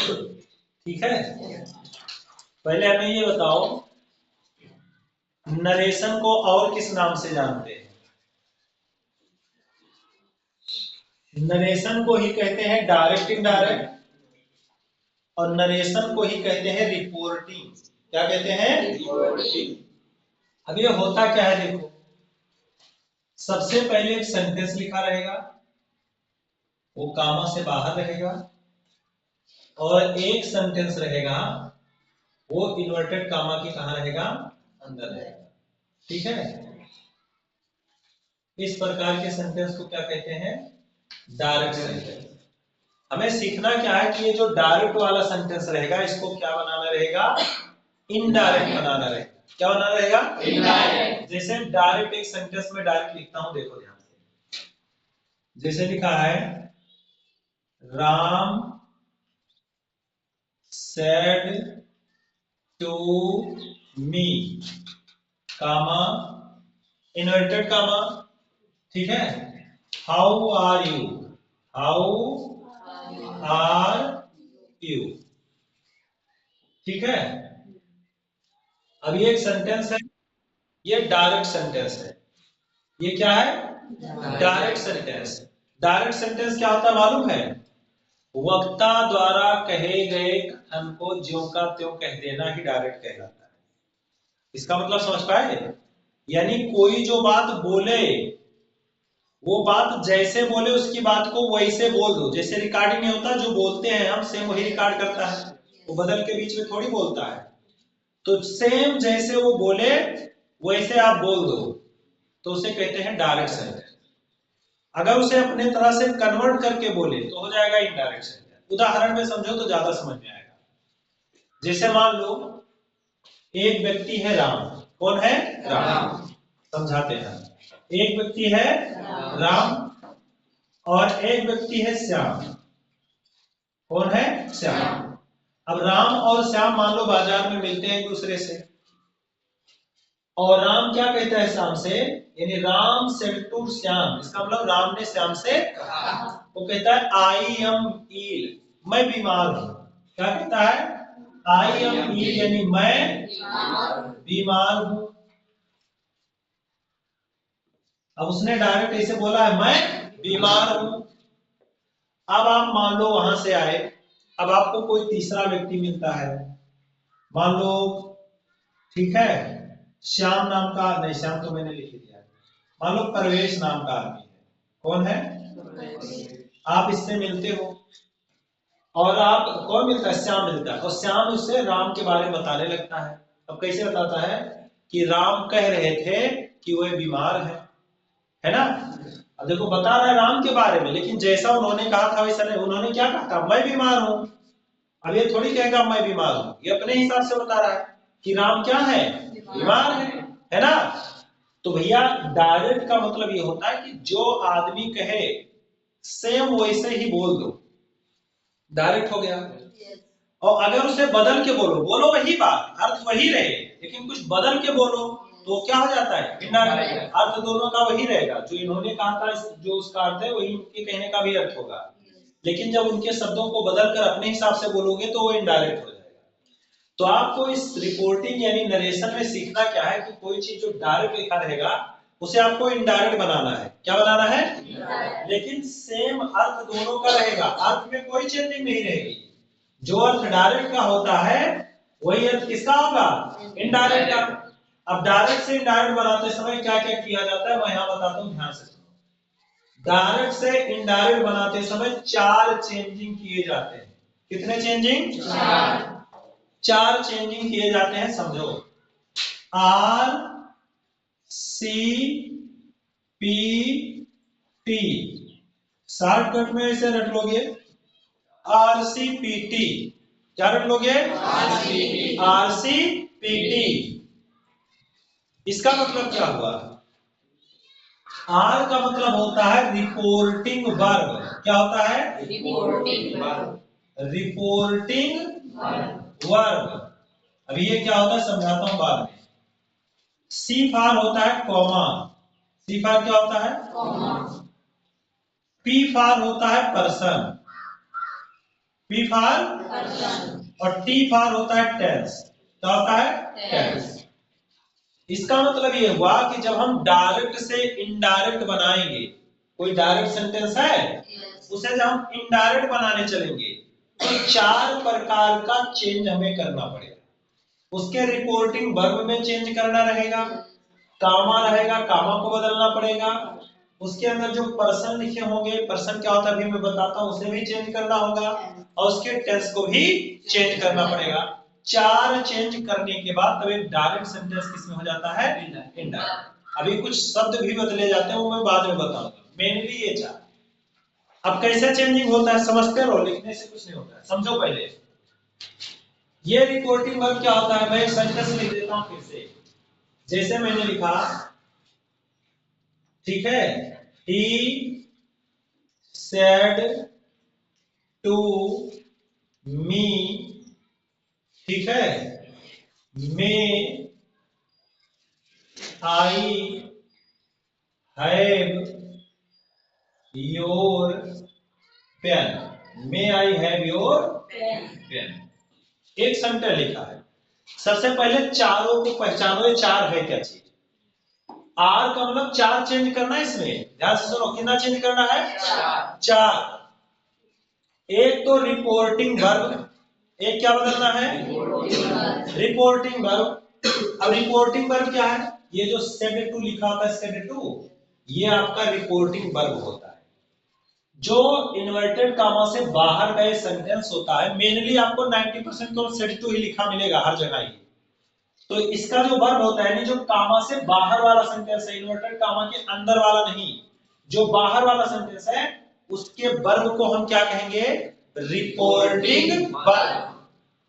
ठीक है, पहले हमें ये बताओ नरेशन को और किस नाम से जानते हैं? नरेशन को ही कहते हैं डायरेक्ट इनडायरेक्ट, और नरेशन को ही कहते हैं रिपोर्टिंग। क्या कहते हैं? रिपोर्टिंग। अब ये होता क्या है देखो, सबसे पहले एक सेंटेंस लिखा रहेगा, वो कामा से बाहर रहेगा, और एक सेंटेंस रहेगा वो इन्वर्टेड कामा की कहां रहेगा? अंदर रहेगा। ठीक है, इस प्रकार के सेंटेंस को क्या कहते हैं? Direct sentence. हमें सीखना क्या है कि ये जो डायरेक्ट वाला सेंटेंस रहेगा इसको क्या बनाना रहेगा? इनडायरेक्ट बनाना रहेगा। क्या बनाना रहेगा? इनडायरेक्ट। जैसे डायरेक्ट एक सेंटेंस में डायरेक्ट लिखता हूं, देखो ध्यान से। जैसे लिखा है Ram said to me, comma inverted comma, ठीक है, how are you, how are you, ठीक है। अब ये एक सेंटेंस है, ये डायरेक्ट सेंटेंस है। ये क्या है? Direct sentence. डायरेक्ट सेंटेंस क्या होता है मालूम है? वक्ता द्वारा कहे गए कथन को ज्यों का त्यों कह देना ही डायरेक्ट कहलाता है। इसका मतलब समझ पाए? यानी कोई जो बात बोले वो बात जैसे बोले उसकी बात को वैसे बोल दो। जैसे रिकॉर्डिंग नहीं होता, जो बोलते हैं हम सेम वही रिकॉर्ड करता है, वो बदल के बीच में थोड़ी बोलता है। तो सेम जैसे वो बोले वैसे आप बोल दो, तो उसे कहते हैं डायरेक्ट सेंटेंस। अगर उसे अपने तरह से कन्वर्ट करके बोले तो हो जाएगा इनडायरेक्ट सेंटेंस। उदाहरण में समझो तो ज्यादा समझ में आएगा। जैसे मान लो एक व्यक्ति है राम। कौन है? राम। समझाते हैं। एक व्यक्ति है राम और एक व्यक्ति है श्याम। कौन है? श्याम। अब राम और श्याम मान लो बाजार में मिलते हैं एक दूसरे से, और राम क्या कहता है श्याम से, यानी राम सेड टू श्याम, इसका मतलब राम ने श्याम से कहा। वो कहता है आई एम इल, मैं बीमार हूं। क्या कहता है? आई एम इल, यानी मैं बीमार हूं। अब उसने डायरेक्ट ऐसे बोला है मैं बीमार हूं। अब आप मान लो वहां से आए, अब आपको कोई तीसरा व्यक्ति मिलता है, मान लो, ठीक है, श्याम नाम का, नहीं श्याम तो मैंने लिख दिया, मान लो परवेश नाम का आदमी है। कौन है? आप इससे मिलते हो, और आप, कौन मिलता है? श्याम मिलता है, और श्याम उससे राम के बारे में बताने लगता है। अब कैसे बताता है कि राम कह रहे थे कि वह बीमार है ना। अब देखो बता रहा है राम के बारे में, लेकिन जैसा उन्होंने कहा था वैसा नहीं। उन्होंने क्या कहा था? मैं बीमार हूं। अब ये थोड़ी कहेगा मैं बीमार हूं, ये अपने हिसाब से बता रहा है कि राम क्या है? बीमार है ना। तो भैया डायरेक्ट का मतलब ये होता है कि जो आदमी कहे सेम वैसे ही बोल दो, डायरेक्ट हो गया। और अगर उसे बदल के बोलो, बोलो वही बात, अर्थ वही रहे, लेकिन कुछ बदल के बोलो तो क्या हो जाता है? इनडायरेक्ट। अर्थ दोनों का वही रहेगा, जो इन्होंने कहा था जो उसका अर्थ है वही उनके कहने का भी अर्थ होगा, लेकिन जब उनके शब्दों को बदल कर अपने हिसाब से बोलोगे तो वो इनडायरेक्ट हो जाएगा। तो आपको इस रिपोर्टिंग यानी नरेशन में सीखना क्या है कि कोई चीज जो डायरेक्ट लिखा रहेगा उसे आपको इनडायरेक्ट बनाना है। क्या बनाना है? लेकिन सेम अर्थ दोनों का रहेगा, अर्थ में कोई चेंजिंग नहीं रहेगी। जो अर्थ डायरेक्ट का होता है वही अर्थ किसका होगा? इनडायरेक्ट का। अब डायरेक्ट से इनडायरेक्ट बनाते समय क्या क्या किया जाता है मैं यहां बताता हूं, ध्यान से। डायरेक्ट से इनडायरेक्ट बनाते समय 4 चेंजिंग किए जाते हैं। कितने चेंजिंग? 4 चेंजिंग किए जाते हैं, समझो। R C P T, shortcut में इसे रट लोगे आर सी पी टी। क्या रट लोगे? R C P T. इसका मतलब क्या हुआ? आर का मतलब होता है रिपोर्टिंग वर्ब। क्या होता है? Reporting verb. Reporting verb. अभी ये क्या होता है समझाता हूं बाद में। सी फार होता है कॉमा। सी फार क्या होता है? कॉमा। पी फार होता है पर्सन। P फॉर और T फॉर होता है टेंस। क्या होता है? टेंस। इसका मतलब ये हुआ कि जब हम डायरेक्ट से इनडायरेक्ट बनाएंगे, कोई डायरेक्ट सेंटेंस है, उसे जब हम इनडायरेक्ट बनाने चलेंगे तो 4 प्रकार का चेंज हमें करना पड़ेगा। उसके रिपोर्टिंग वर्ब में चेंज करना रहेगा, कामा रहेगा, कामा को बदलना पड़ेगा, उसके अंदर जो पर्सन लिखे होंगे, पर्सन क्या होता है अभी मैं बताता हूं, उसे भी चेंज करना होगा, और उसके टेंस को भी चेंज करना पड़ेगा। 4 चेंज करने के बाद तब एक डायरेक्ट सेंटेंस किसमें हो जाता है? इनडायरेक्ट। अभी कुछ शब्द भी बदले जाते हैं, वो मैं बाद में बताऊंगा। मेनली ये 4। अब कैसे चेंजिंग होता है समझते रहो, लिखने से कुछ नहीं होता है, समझो पहले। ये रिपोर्टिंग वर्ब क्या होता है? मैं एक सेंटेंस लिख देता हूं फिर से, जैसे मैंने लिखा, ठीक है, ही सेड टू मी, ठीक है, may I have your pen, may I have your pen. एक सेंटेंस लिखा है। सबसे पहले चारों को पहचानो, ये 4 है क्या चीज। आर का मतलब 4 चेंज करना है इसमें, ध्यान से सुनो, कितना चेंज करना है? 4। एक तो रिपोर्टिंग वर्ब, एक क्या बदलना है? Reporting verb. अब रिपोर्टिंग वर्ब क्या है? ये जो सेड टू लिखा होता है, सेड टू, ये आपका रिपोर्टिंग वर्ब होता है। जो इन्वर्टेड कामा से बाहर का सेंटेंस होता है, मेनली आपको 90% तो सेड टू ही लिखा मिलेगा हर जगह ही। तो इसका जो वर्ब होता है, जो कामा से बाहर वाला सेंटेंस है, इन्वर्टेड कामा के अंदर वाला नहीं, जो बाहर वाला सेंटेंस है, उसके वर्ब को हम क्या कहेंगे? Reporting verb.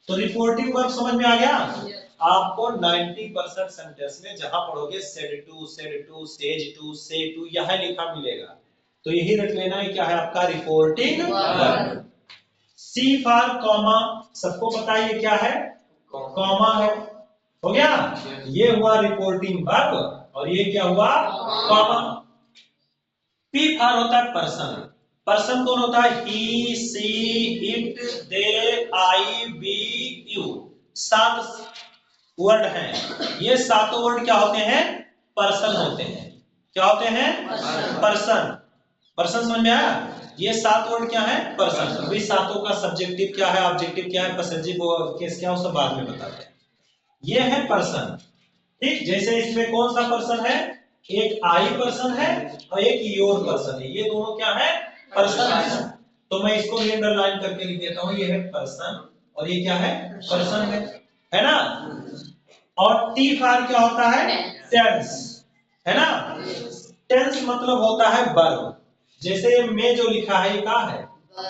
तो रिपोर्टिंग वर्ब समझ में आ गया? आपको 90% सेंटेंस में जहां पढ़ोगे सेड टू, सेज टू, से टू, यह लिखा मिलेगा। तो यही रट लेना है, क्या है आपका? Reporting verb. C for comma, सबको पता है ये क्या है? कॉमा है। हो गया? ये हुआ रिपोर्टिंग वर्ब, और ये क्या हुआ? कॉमा। पी फॉर होता है पर्सन। पर्सन कौन होता है? He, she, it, they, I, we, you. 7 word हैं। ये 7 वर्ड क्या होते हैं? पर्सन होते हैं। क्या होते हैं? पर्सन। पर्सन समझ में आया? ये 7 वर्ड क्या है? पर्सन। अभी 7 का सब्जेक्टिव क्या है, ऑब्जेक्टिव क्या है, पॉसेसिव केस क्या है, वो सब बाद में बताते हैं। ये है पर्सन। ठीक, जैसे इसमें कौन सा पर्सन है? एक आई पर्सन है और एक योर पर्सन है। ये दोनों क्या है? पर्सन है। तो मैं इसको भी अंडरलाइन करके लिख देता हूं, ये है पर्सन और ये क्या है? पर्सन है ना? और टी फॉर क्या होता है? टेंस, है ना? टेंस मतलब होता है वर्ब। जैसे में जो लिखा है ये क्या है?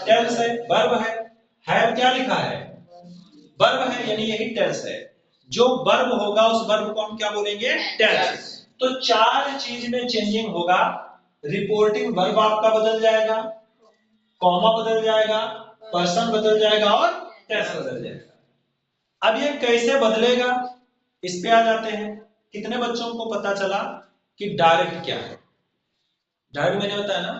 टेंस है, वर्ब है क्या लिखा है? वर्ब है, यानी यही टेंस है। जो वर्ब होगा उस वर्ब को हम क्या बोलेंगे? टेंस। तो 4 चीज में चेंजिंग होगा। रिपोर्टिंग वर्ब आपका बदल जाएगा, कॉमा बदल जाएगा, पर्सन बदल जाएगा और टेंस बदल जाएगा। अब ये कैसे बदलेगा, इस पे आ जाते हैं। कितने बच्चों को पता चला कि डायरेक्ट क्या है? डायरेक्ट मैंने बताया ना,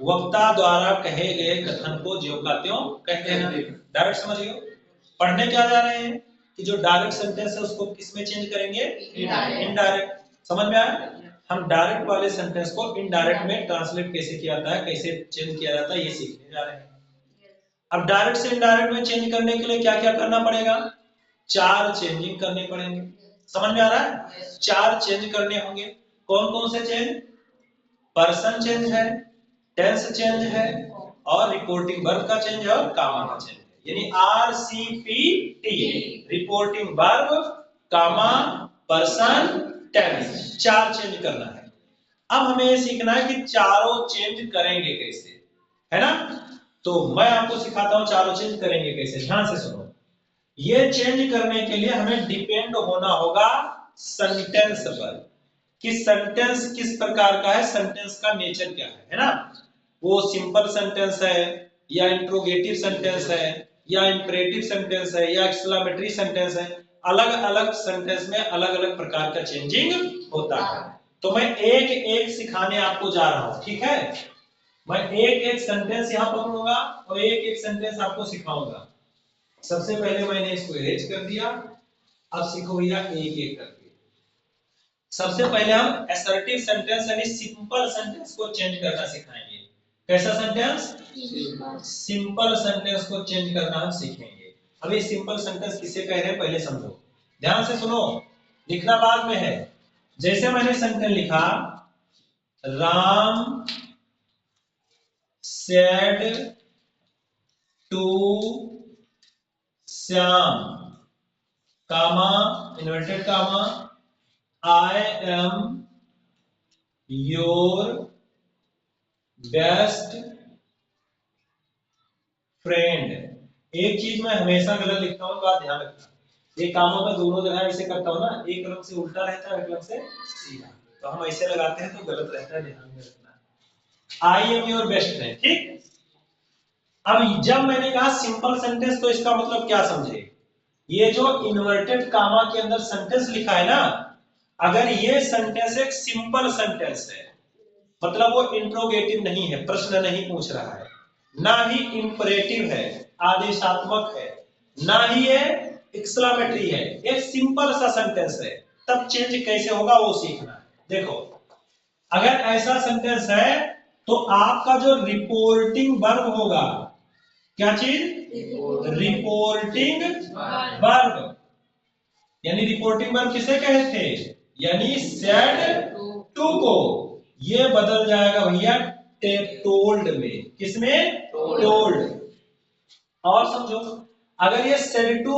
वक्ता द्वारा कहे गए कथन को ज्यों का त्यों कहते हैं। डायरेक्ट समझ गए? पढ़ने क्या जा रहे हैं कि जो डायरेक्ट सेंटेंस है उसको किस में चेंज करेंगे? इनडायरेक्ट। समझ में आया? हम डायरेक्ट वाले सेंटेंस को इनडायरेक्ट में ट्रांसलेट कैसे किया जाता है, कैसे चेंज किया जाता है, ये सीखने जा रहे हैं। अब डायरेक्ट से इनडायरेक्ट में चेंज करने के लिए क्या क्या करना पड़ेगा? 4 चेंजिंग करने पड़ेंगे। समझ में आ रहा है? 4 चेंज करने होंगे। कौन कौन से चेंज? पर्सन चेंज है, टेंस चेंज है, और रिपोर्टिंग वर्ब का चेंज है, और कामा का चेंज है। यानी RCPT, रिपोर्टिंग वर्ब, कामा, पर्सन, टेंस, 4 चेंज करना है। अब हमें ये सीखना है कि चारों चेंज करेंगे कैसे, है ना? तो मैं आपको सिखाता हूं चारों चेंज करेंगे कैसे। ध्यान से सुनो। ये चेंज करने के लिए हमें डिपेंड होना होगा सेंटेंस पर, कि सेंटेंस किस प्रकार का है, सेंटेंस का नेचर क्या है ना? वो सिंपल सेंटेंस है, या इंट्रोगेटिव सेंटेंस है, या इंपरेटिव सेंटेंस है, या एक्सक्लेमेटरी सेंटेंस है। अलग अलग सेंटेंस में अलग अलग प्रकार का चेंजिंग होता है। तो मैं एक एक सिखाने आपको जा रहा हूं, ठीक है? मैं एक एक सेंटेंस यहाँ पकड़ूंगा और एक एक सेंटेंस आपको सिखाऊंगा। सबसे पहले मैंने इसको इरेज कर दिया, अब सीखो भैया एक एक करके। सबसे पहले हम असर्टिव सेंटेंस यानी सिंपल सेंटेंस को चेंज करना सिखाएंगे। कैसा सेंटेंस? सिंपल सेंटेंस को चेंज करना हम सीखेंगे। अभी सिंपल सेंटेंस किसे कह रहे हैं पहले समझो, ध्यान से सुनो, लिखना बाद में है। जैसे मैंने सेंटेंस लिखा, Ram said to Shyam, comma inverted comma, I am your best friend. एक चीज मैं हमेशा गलत लिखता हूँ, बात ध्यान रखना, ये कामों में दोनों जगह ऐसे करता हूँ ना, एक रंग से उल्टा रहता है एक रंग से सीधा, तो हम ऐसे लगाते हैं तो गलत रहता है, ध्यान में रखना। I am your best friend, ठीक। अब जब मैंने कहा सिंपल सेंटेंस तो इसका मतलब क्या समझे, ये जो इन्वर्टेड कामा के अंदर सेंटेंस लिखा है ना, अगर ये सेंटेंस एक सिंपल सेंटेंस है, मतलब वो इंट्रोगेटिव नहीं है, प्रश्न नहीं पूछ रहा है, ना ही इंपरेटिव है, आदेशात्मक है, ना ही ये एक्सक्लेमेटरी है, एक सिंपल सा सेंटेंस है, तब चेंज कैसे होगा वो सीखना है। देखो, अगर ऐसा सेंटेंस है तो आपका जो रिपोर्टिंग वर्ब होगा, क्या चीज? रिपोर्टिंग वर्ब, यानी रिपोर्टिंग वर्ब किसे कहे थे, यानी सेड टू को, ये बदल जाएगा भैया टोल्ड में, किसमें? टोल्ड। और समझो, अगर ये सेड टू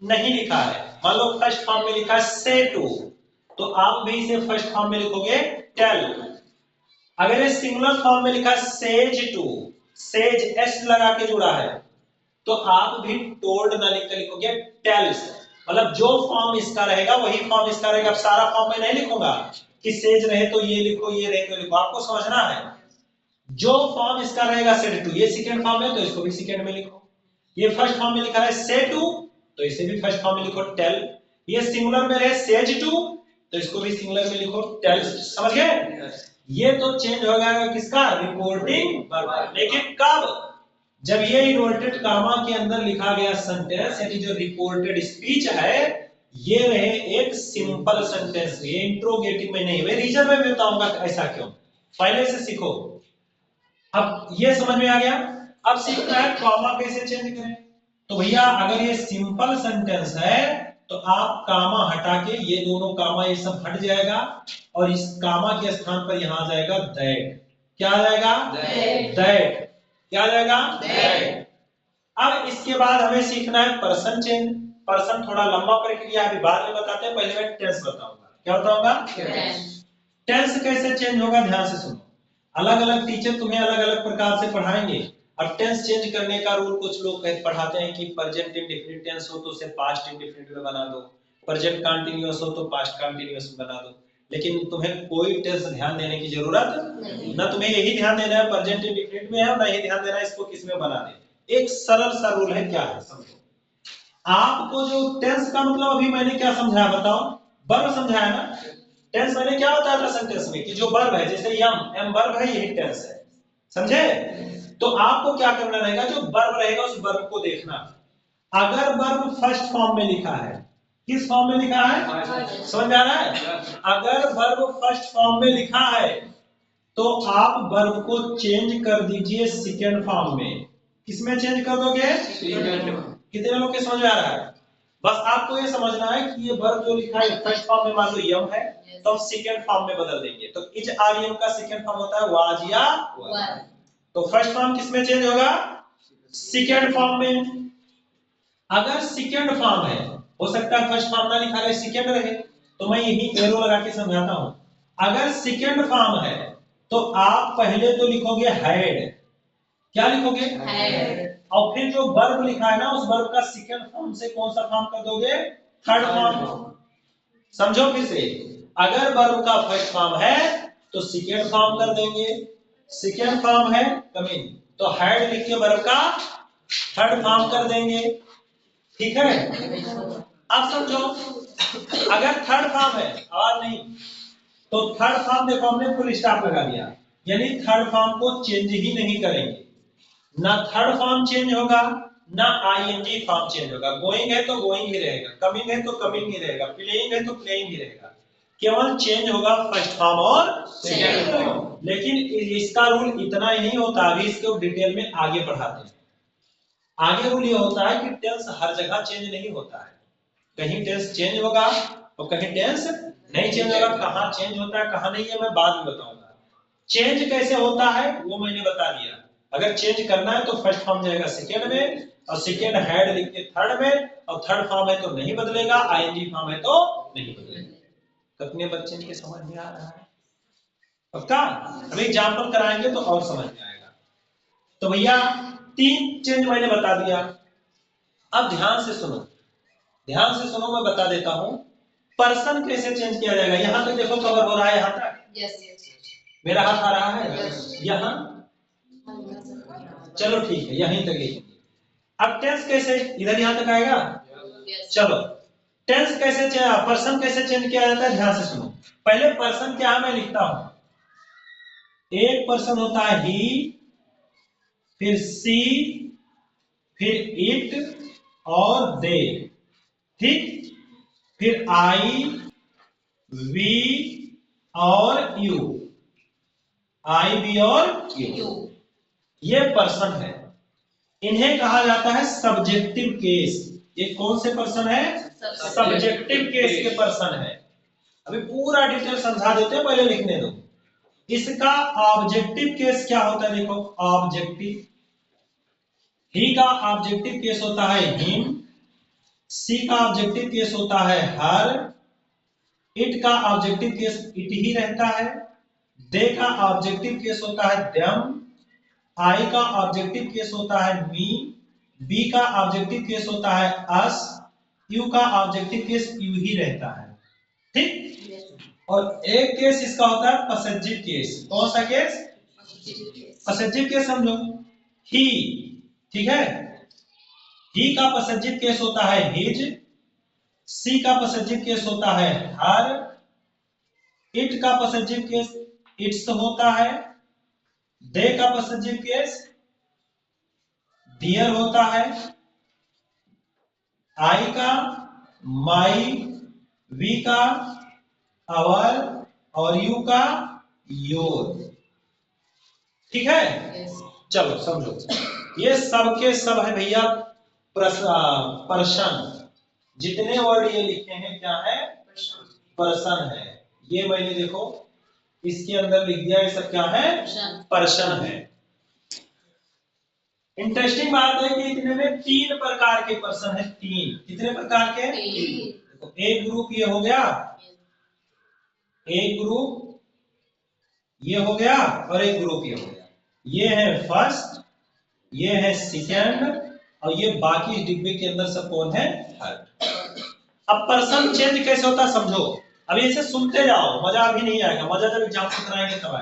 नहीं लिखा है, मान लो फर्स्ट फॉर्म में लिखा है से टू, तो आप भी इसे फर्स्ट फॉर्म में लिखोगे टेल। अगर ये सिंगुलर फॉर्म में लिखा है सेज टू, सेज एस लगा के जुड़ा है, तो आप भी टोल्ड ना लिखकर लिखोगे टेल्स, मतलब जो फॉर्म इसका रहेगा वही फॉर्म इसका रहेगा। अब सारा फॉर्म में नहीं लिखूंगा कि सेज रहे तो ये लिखो, ये रहे तो लिखो, आपको समझना है जो फॉर्म इसका रहेगा सेड टू, ये सेकंड फॉर्म है तो इसको भी सेकंड में लिखो, ये फर्स्ट फॉर्म में लिखा है से टू तो इसे भी फर्स्ट फॉर्म में लिखो टेल, ये सिंगुलर में रहे सेज टू तो इसको भी सिंगुलर में लिखो टेल। समझ गए? ये तो चेंज हो जाएगा किसका? Reporting verb. लेकिन कब? जब ये इन्वर्टेड कामा के अंदर लिखा गया सेंटेंस यानी जो रिपोर्टेड स्पीच है, ये रहे एक सिंपल सेंटेंस, ये इंट्रोगेटिव में नहीं, मैं रीजन में भी बताऊंगा ऐसा क्यों, पहले से सीखो। अब ये समझ में आ गया, अब सीखना है कॉमा कैसे चेंज करें। तो भैया अगर ये सिंपल सेंटेंस है तो आप कामा हटा के, ये दोनों कामा ये सब हट जाएगा और इस कामा के स्थान पर यहां आ जाएगा दैट। क्या आ जाएगा? दैट। क्या आ जाएगा? दैट। अब इसके बाद हमें सीखना है पर्सन चेंज। पर्सन थोड़ा लंबा प्रक्रिया है, अभी बाद में बताते हैं, पहले मैं टेंस बताऊंगा। क्या बताऊंगा? टेंस कैसे चेंज होगा, ध्यान से सुनो। अलग अलग टीचर तुम्हें अलग अलग प्रकार से पढ़ाएंगे। अब टेंस चेंज करने का रूल कुछ लोग पढ़ाते हैं कि प्रेजेंट इंडेफिनिट टेंस हो तो उसे पास्ट इंडेफिनिट में बना दो, प्रेजेंट कंटीन्यूअस हो तो पास्ट कंटीन्यूअस में बना दो। लेकिन तुम्हें कोई टेंस ध्यान देने की जरूरत नहीं, ना तुम्हें यही ध्यान देना है प्रेजेंट इंडेफिनिट में है, और ना यही ध्यान देना है इसको किस में बना दे। एक सरल सा रूल है, क्या है समझो। आपको जो टेंस का मतलब अभी मैंने क्या समझाया बताओ? वर्ब समझाया ना। टेंस मैंने क्या बताया था सेंटेंस में कि जो वर्ब है, जैसे एम वर्ब है, यही टेंस है, समझे? तो आपको क्या करना रहेगा, जो वर्ब रहेगा उस वर्ब को देखना। अगर वर्ब फर्स्ट फॉर्म में लिखा है, किस फॉर्म में लिखा है, समझ आ रहा है? अगर वर्ब फर्स्ट फॉर्म में लिखा है तो आप वर्ब को चेंज कर दीजिए सेकंड फॉर्म में। किसमें चेंज कर दोगे? कितने लोग के समझ में आ रहा है? बस आपको ये समझना है कि ये वर्ब जो लिखा है फर्स्ट फॉर्म में मान लो यम है, तो हम सेकंड फॉर्म में बदल देंगे। तो इज आर यम का सेकंड फॉर्म होता है वाज या वर। तो फर्स्ट फॉर्म किसमें चेंज होगा? सेकंड फॉर्म में। अगर सेकंड फॉर्म है, हो सकता है फर्स्ट फॉर्म ना लिखा रहे सेकंड रहे, तो मैं यही एरो लगा के समझाता हूं। अगर सेकंड फॉर्म है तो आप पहले तो लिखोगे हैड। क्या लिखोगे? हैड। और फिर जो वर्ब लिखा है ना, उस वर्ब का सेकंड फॉर्म से कौन सा फॉर्म कर दोगे? Third form. समझो फिर से, अगर वर्ब का फर्स्ट फॉर्म है तो सेकंड फॉर्म कर देंगे, सेकंड फॉर्म है कमिंग, तो हैड लिख के वर्ब का थर्ड फॉर्म कर देंगे, ठीक है? अब समझो, अगर थर्ड फॉर्म है, आवाज नहीं, तो थर्ड फॉर्म देखो हमने फुल स्टॉप लगा दिया। यानी थर्ड फॉर्म को चेंज ही नहीं करेंगे, ना थर्ड फॉर्म चेंज होगा ना आईएनजी फॉर्म चेंज होगा। गोइंग है तो गोइंग ही रहेगा, कमिंग है तो कमिंग ही रहेगा, प्लेइंग है तो प्लेइंग ही रहेगा, केवल चेंज होगा फर्स्ट फॉर्म और सेकंड फॉर्म। लेकिन इसका रूल इतना ही नहीं होता, अभी इसको डिटेल में आगे बढ़ाते हैं। आगे रूल ये होता है कि टेंस हर जगह चेंज नहीं होता है, कहीं टेंस चेंज होगा और कहीं टेंस नहीं चेंज होगा। कहाँ चेंज होता है कहाँ नहीं है मैं बाद में बताऊंगा। चेंज कैसे होता है वो मैंने बता दिया। अगर चेंज करना है तो फर्स्ट फॉर्म जाएगा सेकेंड में, और सेकेंड हेड लिख के थर्ड में, और थर्ड फॉर्म है तो नहीं बदलेगा, आईएनजी फॉर्म है तो नहीं बदलेगा। कितने बच्चे के समझ में आ रहा है? पक्का? अभी एग्जाम्पल कराएंगे तो और समझ में आएगा। तो भैया 3 चेंज मैंने बता दिया। अब ध्यान से सुनो, ध्यान से सुनो, मैं बता देता हूं पर्सन कैसे चेंज किया जाएगा। यहां तक देखो कवर हो रहा है, यहां तक मेरा हाथ आ रहा है, यहां चलो ठीक है, यहीं तक लिखेंगे। अब टेंस कैसे, इधर यहां तक आएगा। चलो टेंस कैसे चेंज, पर्सन कैसे चेंज किया जाता है, ध्यान से सुनो। पहले पर्सन क्या है मैं लिखता हूं। एक पर्सन होता है ही, फिर सी, फिर इट और दे, ठीक। फिर आई, वी और यू, आई वी और यू, ये पर्सन है। इन्हें कहा जाता है सब्जेक्टिव केस। ये कौन से पर्सन है? सब्जेक्टिव केस के पर्सन है। अभी पूरा डिटेल समझा देते हैं, पहले लिखने दो। इसका ऑब्जेक्टिव केस क्या होता है, देखो ऑब्जेक्टिव। ही का ऑब्जेक्टिव केस होता है हिम, सी का ऑब्जेक्टिव केस होता है हर, इट का ऑब्जेक्टिव केस इट ही रहता है, दे का ऑब्जेक्टिव केस होता है देम, आई का ऑब्जेक्टिव केस होता है मी, बी का ऑब्जेक्टिव केस होता है अस, यू का ऑब्जेक्टिव केस यू ही रहता है, ठीक। और एक केस इसका होता है पसेसिव केस। कौन सा केस? पसेसिव केस समझो, ही, ठीक है। ही का पसेसिव केस होता है हिज, सी का पसेसिव केस होता है हर, इट का पसेसिव केस इट्स होता है, दे का पसेसिव केस डियर होता है, आई का माई, वी का आवर और यू का योर, ठीक है। चलो समझो, ये सब के सब है भैया पर्सन। जितने वर्ड ये लिखे हैं क्या है? पर्सन है। ये मैंने देखो इसके अंदर लिख दिया, ये सब क्या है? पर्सन है। इंटरेस्टिंग बात है कि इतने में 3 प्रकार के पर्सन है। 3 कितने प्रकार के? देखो एक ग्रुप ये हो गया, एक ग्रुप ये हो गया और एक ग्रुप ये हो गया। ये है फर्स्ट, ये है सेकंड और ये बाकी डिब्बे के अंदर सब कौन है? थर्ड। अब पर्सन चेंज कैसे होता समझो। अब इसे सुनते जाओ, मजा अभी नहीं आएगा, मजा जब एग्जाम कराएंगे तब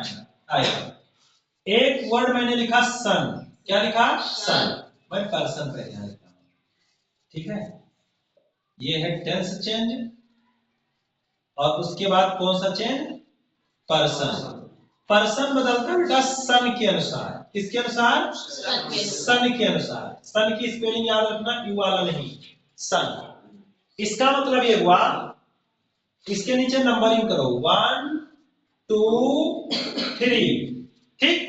आएगा। एक वर्ड मैंने लिखा सन, क्या लिखा? सन। मैं पर्सन पे ध्यान देता हूं, ठीक है। ये है टेंस चेंज और उसके बाद कौन सा चेंज? पर्सन। पर्सन बदलता है बेटा सन के अनुसार। किसके अनुसार? सन के अनुसार। सन की स्पेलिंग याद रखना, यू वाला नहीं, सन। इसका मतलब ये हुआ, इसके नीचे नंबरिंग करो 1 2 3, ठीक।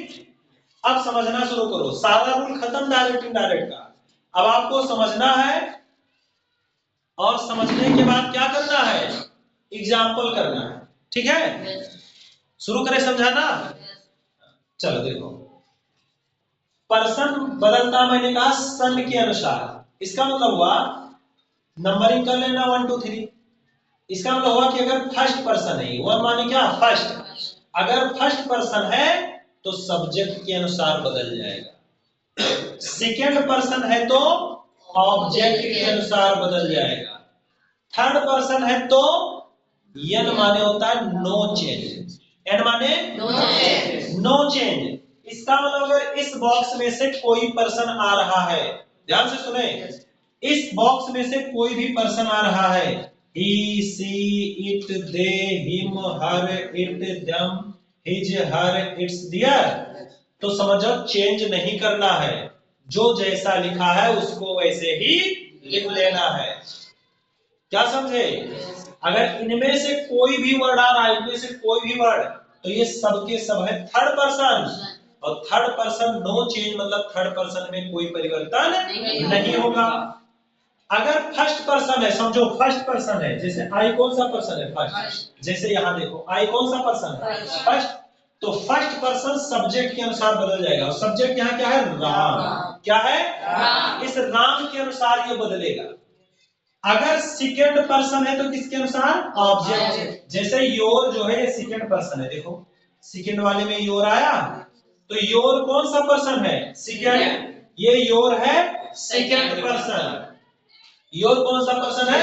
अब समझना शुरू करो, सारा रूल खत्म डायरेक्ट इनडायरेक्ट का। अब आपको समझना है और समझने के बाद क्या करना है? एग्जाम्पल करना है, ठीक है। शुरू करें समझाना। चलो देखो, पर्सन बदलता मैंने कहा सन के अनुसार। इसका मतलब हुआ नंबरिंग कर लेना 1 2 3। इसका मतलब हुआ कि अगर फर्स्ट पर्सन है, वन माने क्या? फर्स्ट। अगर फर्स्ट पर्सन है तो सब्जेक्ट के अनुसार बदल जाएगा। सेकेंड पर्सन है तो ऑब्जेक्ट के अनुसार बदल जाएगा। थर्ड पर्सन है तो एन माने होता है नो चेंज। एन माने नो चेंज। इसका मतलब अगर इस बॉक्स में से कोई पर्सन आ रहा है, ध्यान से सुने, इस बॉक्स में से कोई भी पर्सन आ रहा है, he, she, it, they, him, her, it, them, his, her, its, their. तो समझो चेंज नहीं करना है, जो जैसा लिखा है उसको वैसे ही लिख लेना है। क्या समझे? अगर इनमें से कोई भी वर्ड आ रहा है, इनमें से कोई भी वर्ड, तो ये सबके सब है थर्ड पर्सन, और थर्ड पर्सन नो चेंज, मतलब थर्ड पर्सन में कोई परिवर्तन नहीं होगा। अगर फर्स्ट पर्सन है, समझो फर्स्ट पर्सन है, जैसे आई कौन सा पर्सन है? फर्स्ट। जैसे यहां देखो आई कौन सा पर्सन है? फर्स्ट। तो फर्स्ट पर्सन सब्जेक्ट के अनुसार बदल जाएगा, और सब्जेक्ट यहाँ क्या है? राम। क्या है? राम। इस राम के अनुसार ये बदलेगा। अगर सेकेंड पर्सन है तो किसके अनुसार? ऑब्जेक्ट। जैसे योर जो है ये सेकेंड पर्सन है, देखो सेकेंड वाले में योर आया, तो योर कौन सा पर्सन है? सेकेंड। ये योर है सेकेंड पर्सन। योर कौन सा पर्सन है?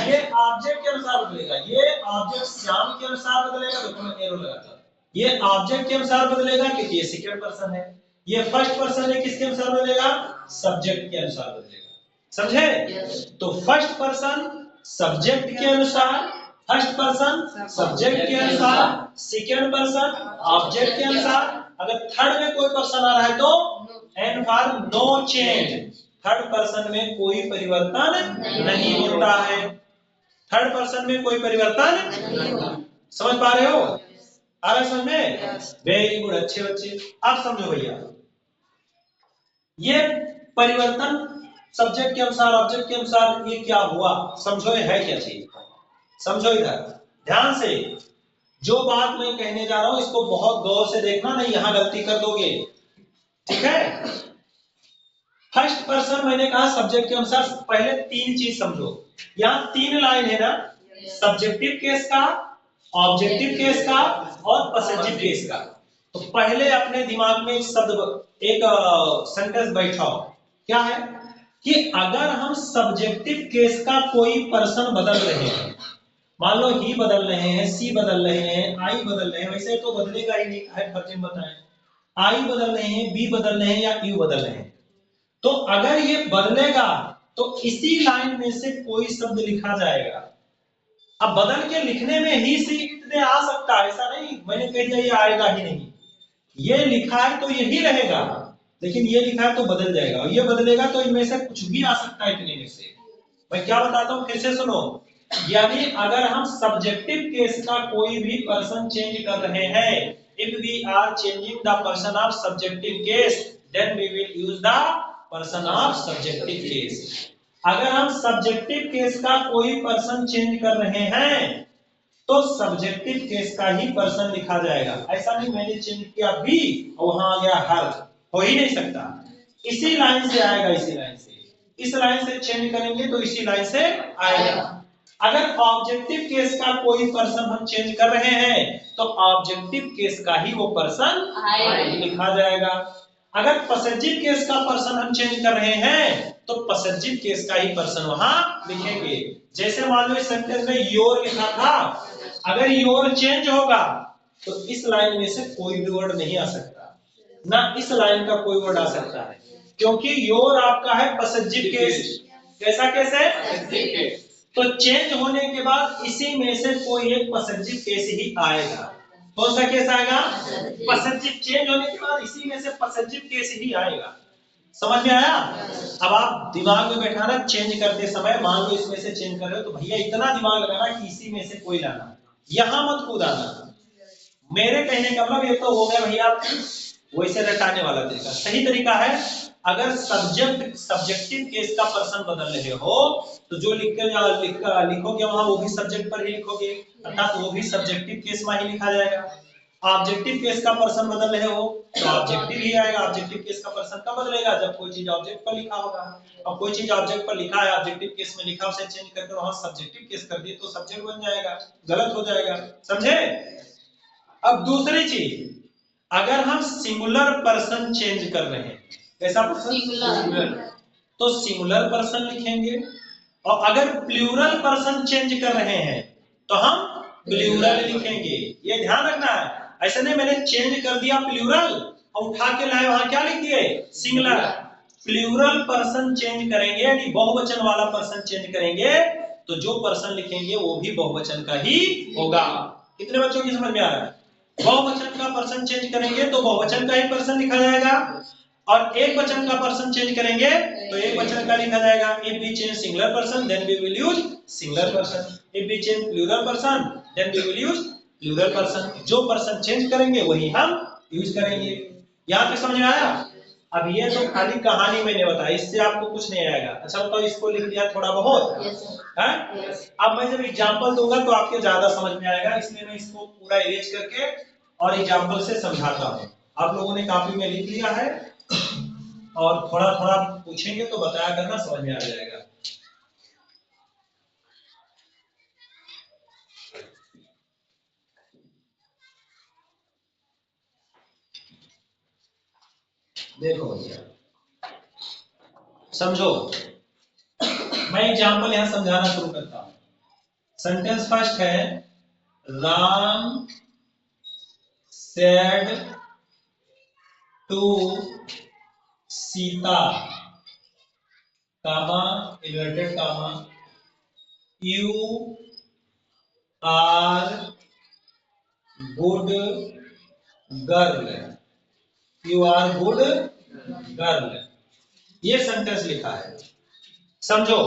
ये ऑब्जेक्ट के अनुसार बदलेगा, ये ऑब्जेक्ट श्याम के अनुसार बदलेगा, देखो मैं एरो लगाता हूं, ये ऑब्जेक्ट के अनुसार बदलेगा क्योंकि ये सेकंड पर्सन है। ये फर्स्ट पर्सन है, किसके अनुसार बदलेगा? सब्जेक्ट के अनुसार बदलेगा। समझे? तो फर्स्ट पर्सन सब्जेक्ट के अनुसार, फर्स्ट पर्सन सब्जेक्ट के अनुसार, सेकंड पर्सन ऑब्जेक्ट के अनुसार। अगर थर्ड में कोई पर्सन आ रहा है तो N for no change, third person में कोई परिवर्तन नहीं होता है। थर्ड पर्सन में कोई परिवर्तन, समझ पा रहे हो? आ रहा है समझ में? वेरी गुड, अच्छे बच्चे। अब समझो भैया, ये परिवर्तन सब्जेक्ट के अनुसार, ऑब्जेक्ट के अनुसार, ये क्या हुआ? समझो ये है क्या चीज? समझो इधर ध्यान से, जो बात मैं कहने जा रहा हूं इसको बहुत गौर से देखना, नहीं यहां गलती कर दोगे, ठीक है? फर्स्ट पर्सन मैंने कहा सब्जेक्ट के अनुसार, पहले तीन चीज समझो। यहां तीन लाइन है ना, सब्जेक्टिव केस का, ऑब्जेक्टिव केस का और पॉसेसिव केस का। तो पहले अपने दिमाग में एक शब्द, एक सेंटेंस बैठाओ, क्या है कि अगर हम सब्जेक्टिव केस का कोई पर्सन बदल रहे हैं, मान लो ही बदल रहे हैं, सी बदल रहे हैं, आई बदल रहे हैं, वैसे तो बदलेगा ही नहीं, है फर्स्ट बताएं, आई बदल रहे हैं, बी बदल रहे हैं या यू बदल रहे हैं, तो अगर ये बदलेगा तो इसी लाइन में से कोई शब्द लिखा जाएगा। अब बदल के लिखने में ही सी इतने आ सकता है, ऐसा नहीं मैंने कह दिया ये आएगा ही नहीं, ये लिखा है तो यही रहेगा, लेकिन ये लिखा है तो बदल जाएगा, और ये बदलेगा तो इनमें से कुछ भी आ सकता है इतने में से। मैं क्या बताता हूं फिर से सुनो, यानी अगर हम सब्जेक्टिव केस का कोई भी पर्सन चेंज कर रहे हैं, if we are changing the person of subjective case, then we will use the person of subjective case. अगर हम सब्जेक्टिव केस का कोई पर्सन चेंज कर रहे हैं तो सब्जेक्टिव केस का ही पर्सन लिखा जाएगा। ऐसा नहीं मैंने चेंज किया भी और वहां आ गया हर, हो ही नहीं सकता, इसी लाइन से आएगा, इसी लाइन से, इस लाइन से चेंज करेंगे तो इसी लाइन से आएगा। अगर ऑब्जेक्टिव केस का कोई पर्सन हम चेंज कर रहे हैं तो ऑब्जेक्टिव केस का ही वो पर्सन लिखा जाएगा। अगर पॉसेसिव केस का पर्सन हम चेंज कर रहे हैं तो पॉसेसिव केस का ही पर्सन वहां लिखेंगे। जैसे मान लो इस सेंटेंस में योर लिखा था, अगर योर चेंज होगा तो इस लाइन में से कोई भी वर्ड नहीं आ सकता, ना इस लाइन का कोई वर्ड आ सकता है, क्योंकि योर आपका है पॉसेसिव केस। कैसा केस है? तो चेंज होने के बाद इसी में से कोई एक पॉसेसिव केस ही आएगा। कौन सा केस आएगा? पॉसेसिव। चेंज होने के बाद इसी में से पॉसेसिव केस ही आएगा। समझ में आया? अब आप दिमाग में बैठाना, चेंज करते समय मान लो इसमें से चेंज कर रहे हो तो भैया इतना दिमाग लगाना कि इसी में से कोई लाना, यहां मत कूदाना। मेरे कहने का मतलब ये तो हो गया भैया वैसे रटाने वाला तरीका। सही तरीका है, अगर सब्जेक्टिव केस का पर्सन बदल रहे हो तो जो लिखोगे वहां वो भी सब्जेक्ट पर ही लिखोगे, अर्थात वो भी सब्जेक्टिव केस में ही लिखा जाएगा। ऑब्जेक्टिव केस का पर्सन बदल रहे हो तो ऑब्जेक्टिव ही आएगा। ऑब्जेक्टिव केस का पर्सन कब बदलेगा? जब कोई चीज ऑब्जेक्ट पर लिखा होगा, और कोई चीज ऑब्जेक्ट पर लिखा है, ऑब्जेक्टिव केस में लिखा, उसे चेंज करके वहां सब्जेक्टिव केस कर दिए तो सब्जेक्ट बन जाएगा, गलत हो जाएगा। समझे? अब दूसरी चीज, अगर हम सिंगुलर पर्सन चेंज कर रहे हैं, कैसा पर्सन? सिंगुलर, तो सिंगुलर पर्सन लिखेंगे, और अगर प्लूरल पर्सन चेंज कर रहे हैं तो हम प्लूरल लिखेंगे। ये ध्यान रखना है, ऐसा नहीं मैंने चेंज कर दिया प्लूरल और उठा के लाए वहां क्या लिख दिए? सिंगुलर। प्लूरल पर्सन चेंज करेंगे यानी बहुवचन वाला पर्सन चेंज करेंगे तो जो पर्सन लिखेंगे वो भी बहुवचन का ही होगा। कितने बच्चों की समझ में आ रहा है? बहुवचन का पर्सन चेंज करेंगे तो बहुवचन का ही पर्सन लिखा जाएगा, और एक वचन का पर्सन चेंज करेंगे तो एक वचन का लिखा जाएगा। If we change singular person then we will use singular person, if we change plural person then we will use plural person. जो पर्सन चेंज करेंगे वही हम यूज करेंगे। यहाँ पे समझ में आया? अब ये तो खाली कहानी मैंने बताई, इससे आपको कुछ नहीं आएगा। अच्छा बताओ, इसको लिख दिया थोड़ा बहुत है? अब मैं जब एग्जांपल दूंगा तो आपके ज्यादा समझ में आएगा, इसलिए मैं इसको पूरा इरेज करके और एग्जांपल से समझाता हूँ। आप लोगों ने कॉपी में लिख लिया है और थोड़ा थोड़ा पूछेंगे तो बताया करना, समझ में आ जाएगा। देखो भैया समझो, मैं एग्जांपल यहां समझाना शुरू करता हूं। सेंटेंस फर्स्ट है, Ram said to Sita comma inverted comma you are good girl, you are good girl, ये सेंटेंस लिखा है। समझो,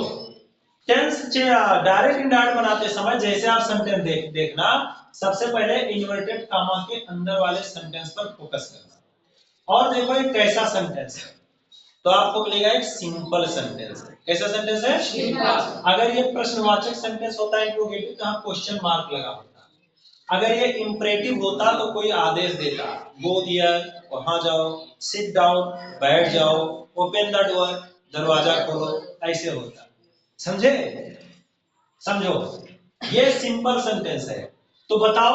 टेंस डायरेक्ट इनडायरेक्ट बनाते समय जैसे आप सेंटेंस देखना, सबसे पहले इन्वर्टेड कामा के अंदर वाले सेंटेंस पर फोकस करना और देखो एक कैसा सेंटेंस है, तो आपको मिलेगा एक सिंपल सेंटेंस है। कैसा सेंटेंस है? सिंपल। अगर ये प्रश्नवाचक सेंटेंस होता है इंट्रोगेटिव तो हम क्वेश्चन मार्क लगा होता। अगर ये इंपरेटिव होता तो कोई आदेश देता, गो हियर वहां जाओ, सिट डाउन बैठ जाओ, ओपन द डोर दरवाजा खोलो, ऐसे होता। समझे? समझो, ये सिंपल सेंटेंस है। तो बताओ,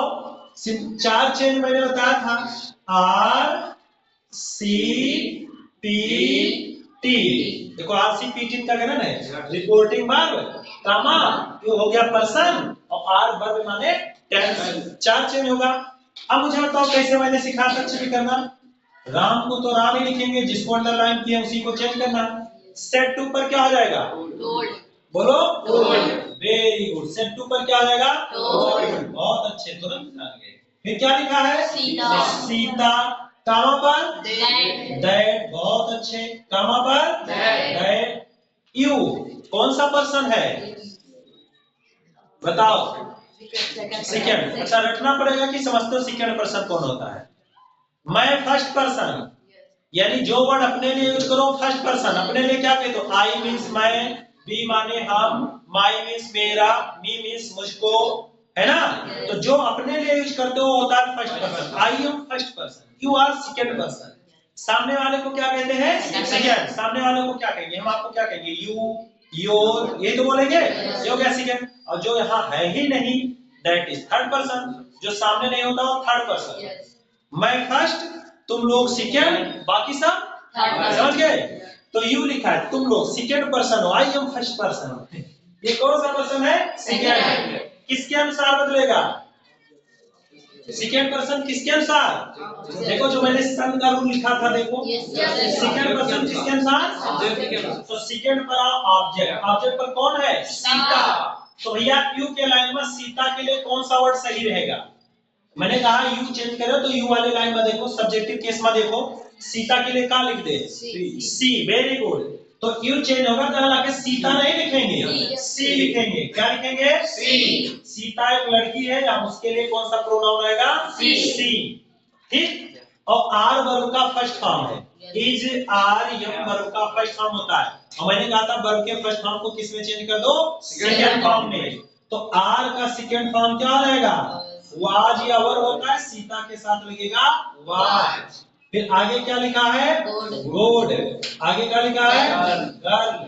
चार चेंज मैंने बताया था, आर सी पी टी। देखो आर सी पी टी का गणन है, रिपोर्टिंग वर्ब, कामा यू हो गया पर्सन और आर वर्ब माने टेंस। चार चेंज होगा। अब मुझे बताओ कैसे मैंने सिखा सक्ष भी करना। राम को तो राम ही लिखेंगे, जिसको अंडरलाइन किया उसी को चेंज करना। सेट टू पर क्या हो जाएगा? बोलो, वेरी गुड। सेट टू पर क्या आ जाएगा? बहुत अच्छे, तुरंत जान गए। फिर क्या लिखा है? सीता कामा पर दैट, बहुत अच्छे। कामा पर दैट, यू कौन सा पर्सन है बताओ? सेकंड। अच्छा रखना पड़ेगा कि समझते हो सेकंड पर्सन कौन होता है? मैं फर्स्ट पर्सन, यानी जो वर्ड अपने लिए यूज करो फर्स्ट पर्सन। अपने लिए क्या कहते हो? आई मीन्स मैं, बी माने हम, माई मीन्स मेरा, मी मीन्स मुझको, है ना? तो जो अपने लिए यूज करते हो होता है first person. I am first person, you are second person. सामने वाले को क्या कहते हैं? सेकंड। सामने वाले को क्या कहेंगे? हम आपको क्या कहेंगे? यू, योर, ये तो बोलेंगे, ये हो गया सेकंड। और जो यहाँ है ही नहीं दैट इज थर्ड पर्सन। जो सामने नहीं होता वो थर्ड पर्सन। मैं फर्स्ट, तुम लोग सेकंड, बाकी सब समझ गए? तो यू लिखा है, तुम लोग सेकंड पर्सन हो, आई एम फर्स्ट पर्सन। ये कौन सा पर्सन है? सेकंड। किसके अनुसार बदलेगा? सेकंड पर्सन किसके अनुसार? देखो जो मैंने सन का रूल लिखा था, देखो सेकंड पर्सन किसके अनुसार? तो सेकंड पर ऑब्जेक्ट, ऑब्जेक्ट पर कौन है? सीता। तो भैया यू के लाइन में सीता के लिए कौन सा वर्ड सही रहेगा? मैंने कहा यू चेंज करो तो यू वाले लाइन में देखो, सब्जेक्टिव केस में देखो, सीता के लिए क्या लिख दे? सी। Very good. तो यू चेंज होगा तो लाके सीता नहीं लिखेंगे, सी लिखेंगे। क्या लिखेंगे? सी। सीता एक लड़की है, अब उसके लिए कौन सा प्रोनाउन आएगा? सी। ठीक। और आर वर्ब का फर्स्ट फॉर्म है, इज आर यम वर्ब का फर्स्ट फॉर्म होता है। और मैंने कहा था वर्ब के फर्स्ट फॉर्म को किस में चेंज कर दो? सेकंड फॉर्म में। तो आर का सेकंड फॉर्म क्या रहेगा? वाज या वर होता है, सीता के साथ लगेगा वाज। फिर आगे क्या लिखा है? गुड। आगे क्या लिखा है? गर्ल।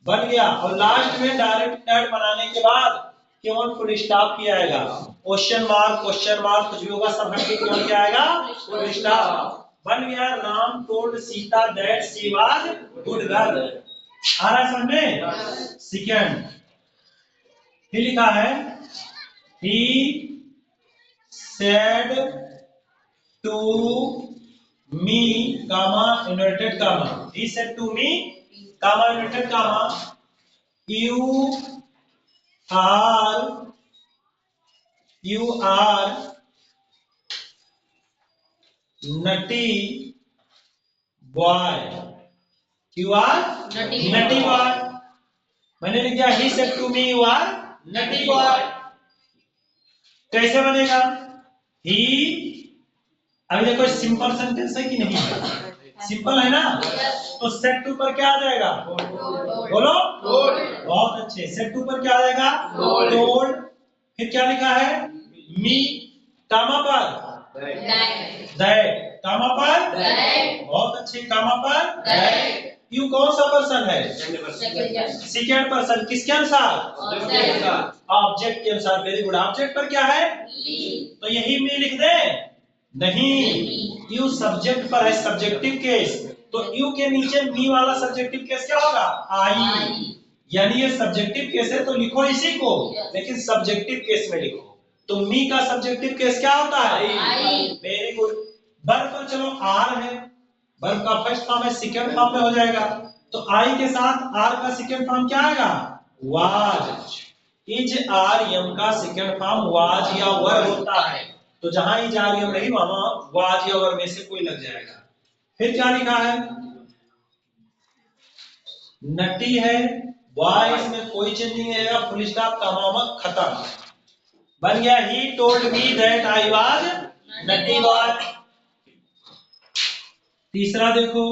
बन गया। और लास्ट में डायरेक्ट डायरेक्ट बनाने के बाद केवल फुल स्टॉप किया जाएगा। क्वेश्चन मार्क कुछ भी होगा सब हट के केवल क्या आएगा? Full stop. बन गया, Ram told Sita that she was good girl. आ रहा है समझ में? सेकंड। फिर लिखा है, he said to me, comma inverted comma. He said to me, comma inverted comma. You are naughty boy, you are naughty boy. मैंने लिख दिया he said to me you are naughty boy. कैसे बनेगा? ही, अभी देखो सिंपल सेंटेंस है कि नहीं है? सिंपल है ना? तो सेट टू पर क्या आ जाएगा? बोलो। बहुत अच्छे। सेट टू पर क्या आ जाएगा? टोल्ड। फिर क्या लिखा है? मी। कामा पर दैट। कामा पर बहुत अच्छे। कामा पर यू कौन सा पर्सन है? Second person. किसके अनुसार? ऑब्जेक्ट के अनुसार। Very good. ऑब्जेक्ट पर क्या है? तो यही मी लिख दे? नहीं, यू सब्जेक्ट पर है, सब्जेक्टिव केस। तो यू के नीचे मी वाला सब्जेक्टिव केस क्या होगा? आई। यानी ये सब्जेक्टिव केस है तो लिखो इसी को, लेकिन सब्जेक्टिव केस में लिखो। तो मी का सब्जेक्टिव केस क्या होता है? आई। Very good. वर्ब पर चलो आर है, वर्ब का फर्स्ट फॉर्म है, सेकंड फॉर्म में हो जाएगा। तो आई के साथ आर का सेकंड फॉर्म क्या आएगा? वाज। इज आर एम का सेकंड फॉर्म वाज या वर होता है। तो जहां इज आर एम रही वहां वाज या वर में से कोई लग जाएगा। फिर क्या लिखा है? नटी है, बॉय, इसमें कोई चेंज नहीं आएगा, फुल स्टॉप, कॉमा, खत्म। बन गया he told me that I was nutty boy. तीसरा देखो,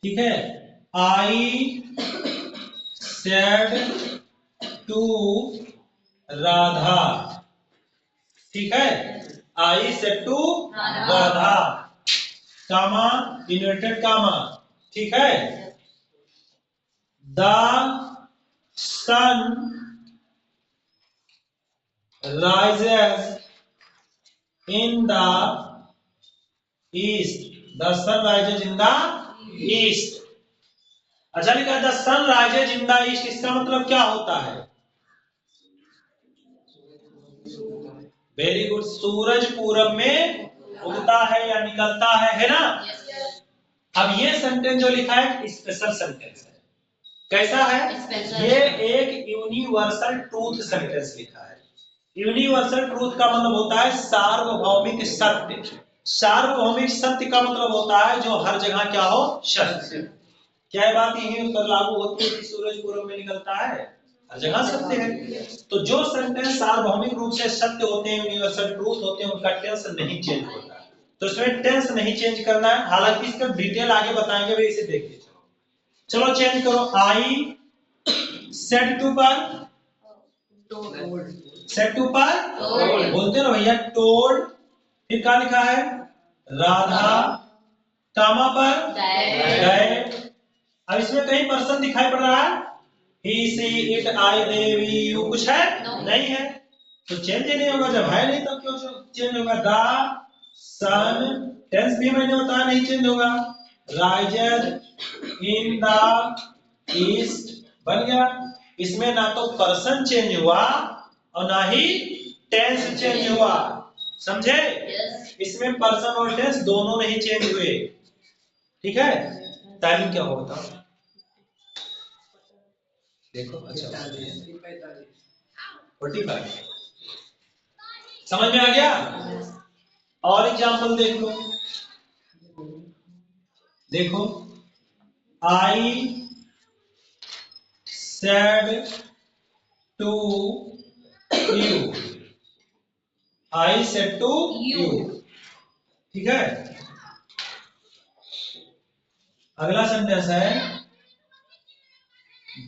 ठीक है, आई सेड टू राधा, ठीक है, I said to Radha, comma, inverted comma, ठीक है। The sun rises in the east, the sun rises in the east। अच्छा लिखा the sun rises in the east, इसका मतलब क्या होता है? वेरी गुड, सूरज पूरब में उगता है या निकलता है ना? अब ये सेंटेंस जो लिखा है स्पेशल सेंटेंस है। कैसा है? ये एक यूनिवर्सल ट्रूथ सेंटेंस लिखा है। यूनिवर्सल ट्रूथ का मतलब होता है सार्वभौमिक सत्य। सार्वभौमिक सत्य का मतलब होता है जो हर जगह क्या हो? सत्य। क्या बात यही पर लागू होती है कि सूरज पूरब में निकलता है? हर जगह सत्य है। तो जो सेंटेंस सार्वभौमिक रूप से सत्य होते हैं, यूनिवर्सल ट्रूथ होते हैं, उनका टेंस नहीं चेंज होता। तो इसमें टेंस नहीं चेंज करना है, हालांकि इसका डिटेल आगे बताएंगे, भाई इसे देखिए। चलो चेंज करो। आई सेड टू पर, सेड टू पर बोलते ना भैया, टोल्ड। फिर क्या लिखा है? राधा, कामा पर गए। अब इसमें कहीं पर्सन दिखाई पड़ रहा है? He she it I they we you कुछ है? नहीं है, तो चेंज ही नहीं होगा। जब है नहीं तो क्यों चेंज होगा? द सन, टेंस भी मैंने बताया नहीं चेंज होगा। राइजेज इन द ईस्ट बन गया। इसमें ना तो पर्सन चेंज हुआ और ना ही टेंस चेंज हुआ, समझे? इसमें पर्सन और टेंस दोनों नहीं चेंज हुए, ठीक है। टाइमिंग क्या होगा बताओ? देखो अच्छा 45। समझ में आ गया? और एग्जांपल देख लो। देखो, I said to you, I said to you, ठीक है। अगला सेंटेंस है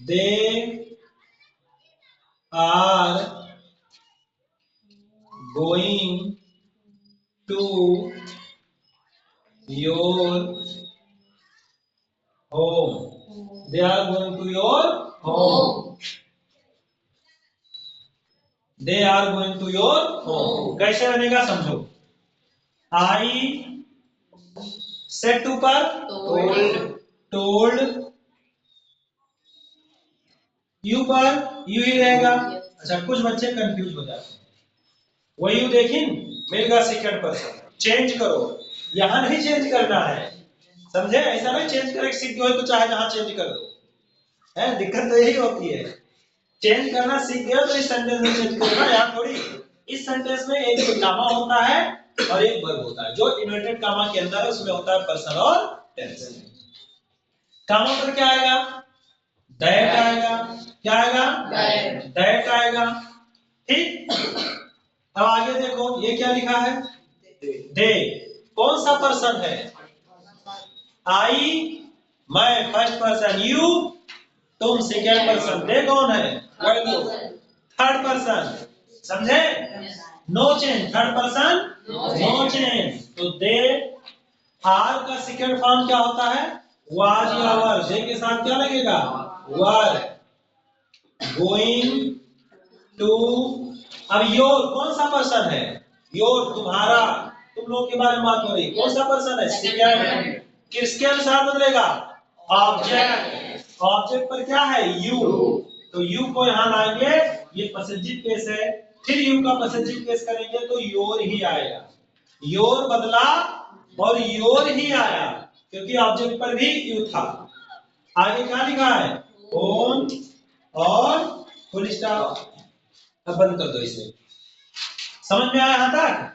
they are going to your home, they are going to your home, they are going to your home. कैसे बनेगा समझो। आई सेड टू पर टोल्ड, यू पर you ही रहेगा। अच्छा, कुछ बच्चे कंफ्यूज हो जाते हैं। वही यू देखिन मिलेगा सेकंड पर्सन, चेंज करो, यहां नहीं चेंज करना है, समझे? ऐसा नहीं चेंज करके सीख गए तो चाहे जहां चेंज कर दो, है दिक्कत तो यही होती है। चेंज करना सीख गए तो इस सेंटेंस में चेंज करना, यहाँ थोड़ी। इस सेंटेंस में एक कामा होता है और एक वर्ब होता है। जो इन्वर्टेड कामा के अंदर है उसमें होता है पर्सन और टेंस। कामा पर क्या आएगा? दैट आएगा। क्या आएगा? दैट आएगा। ठीक। अब आगे देखो ये क्या लिखा है? दे। कौन सा पर्सन है? आई, मैं फर्स्ट पर्सन, यू तुम सेकेंड पर्सन, दे कौन है? वही लोग थर्ड पर्सन। समझे? No change. Third person no change. तो दे आर का सेकेंड फॉर्म क्या होता है? वाज या वर। दे के साथ क्या लगेगा? वर। Going to. अब योर कौन सा पर्सन है? योर तुम्हारा, तुम लोग के बारे में बात हो रही। कौन सा पर्सन है? सेकेंड। किसके अनुसार बदलेगा? ऑब्जेक्ट। ऑब्जेक्ट पर क्या है? यू। तो यू को यहां लाएंगे, ये पॉसेसिव केस है। फिर यू का पॉसेसिव केस करेंगे तो योर ही आएगा। योर बदला और योर ही आया, क्योंकि ऑब्जेक्ट पर भी यू था। आगे क्या लिखा है? ओन और फुल स्टॉप। अब बंद कर दो इसे। समझ में आया यहां तक?